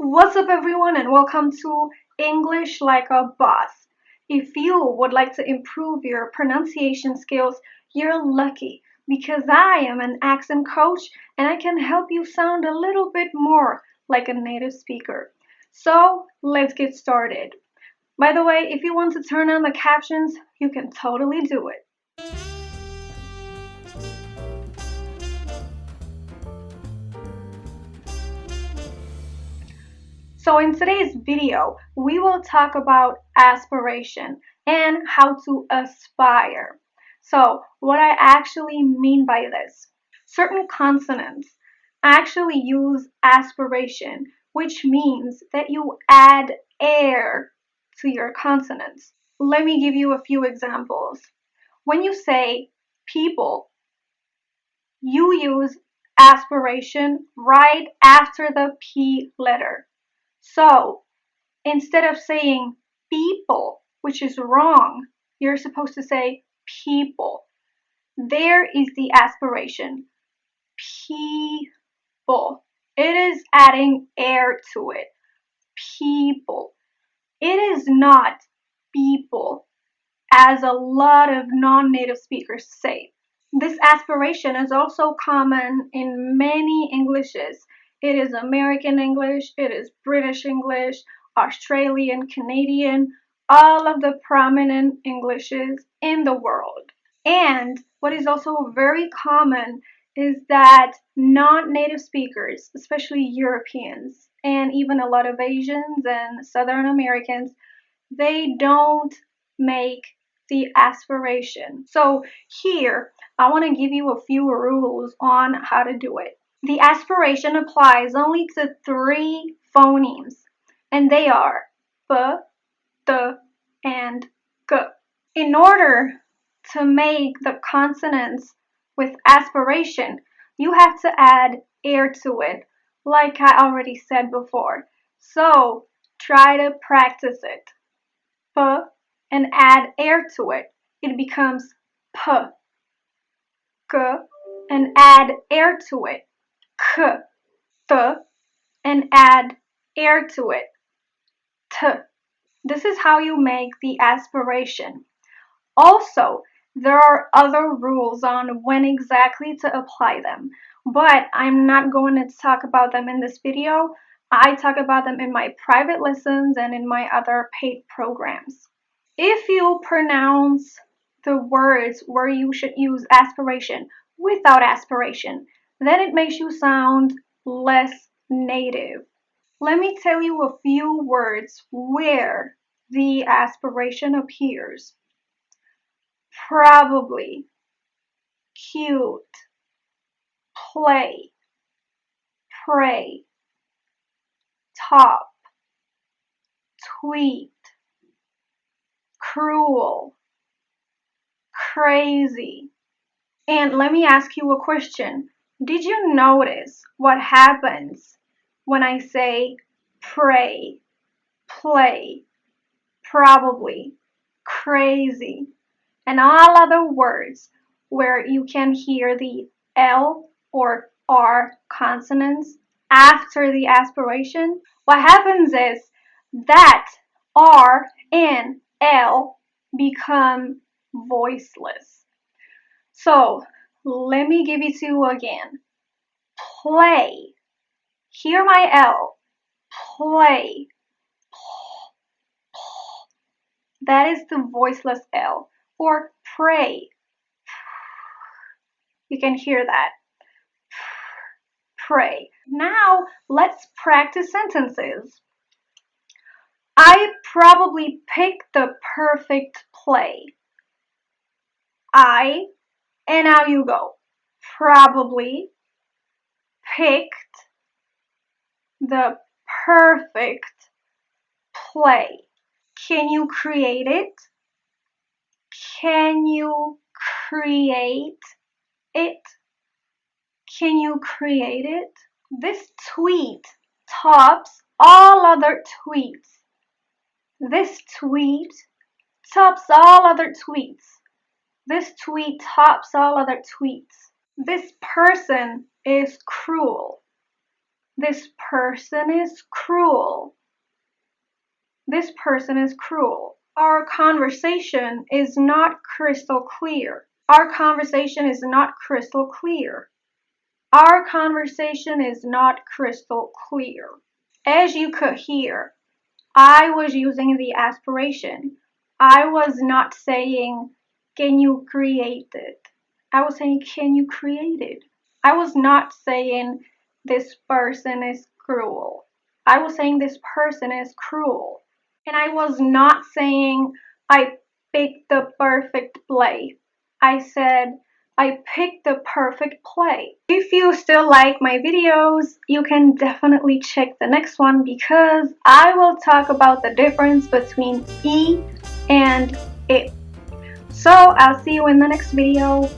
What's up, everyone, and welcome to English Like a Boss. If you would like to improve your pronunciation skills, you're lucky because I am an accent coach and I can help you sound a little bit more like a native speaker. So let's get started. By the way, if you want to turn on the captions, you can totally do it. So in today's video, we will talk about aspiration and how to aspire. So what I actually mean by this, certain consonants actually use aspiration, which means that you add air to your consonants. Let me give you a few examples. When you say people, you use aspiration right after the P letter. So instead of saying people, which is wrong, you're supposed to say people. There is the aspiration. People. It is adding air to it. People. It is not people, as a lot of non-native speakers say. This aspiration is also common in many Englishes. It is American English, it is British English, Australian, Canadian, all of the prominent Englishes in the world. And what is also very common is that non-native speakers, especially Europeans, and even a lot of Asians and Southern Americans, they don't make the aspiration. So here, I want to give you a few rules on how to do it. The aspiration applies only to 3 phonemes, and they are b, t, and g. In order to make the consonants with aspiration, you have to add air to it, like I already said before. So try to practice it. P and add air to it. It becomes p. K and add air to it. K. Th and add air to it. T. This is how you make the aspiration. Also, there are other rules on when exactly to apply them, but I'm not going to talk about them in this video. I talk about them in my private lessons and in my other paid programs. If you pronounce the words where you should use aspiration without aspiration, then it makes you sound less native. Let me tell you a few words where the aspiration appears. Probably, cute, play, pray, top, tweet, cruel, crazy. And let me ask you a question. Did you notice what happens when I say pray, play, probably, crazy, and all other words where you can hear the L or R consonants after the aspiration? What happens is that R and L become voiceless. So let me give it to you again. Play. Hear my L. Play. That is the voiceless L. Or pray. You can hear that. Pray. Now let's practice sentences. I probably picked the perfect play. And now you go. Probably picked the perfect play. Can you create it? Can you create it? Can you create it? This tweet tops all other tweets. This tweet tops all other tweets. This tweet tops all other tweets. This person is cruel. This person is cruel. This person is cruel. Our conversation is not crystal clear. Our conversation is not crystal clear. Our conversation is not crystal clear. As you could hear, I was using the aspiration. I was not saying, can you create it? I was saying, can you create it? I was not saying, this person is cruel. I was saying, this person is cruel. And I was not saying, I picked the perfect play. I said, I picked the perfect play. If you still like my videos, you can definitely check the next one because I will talk about the difference between E and it. So I'll see you in the next video.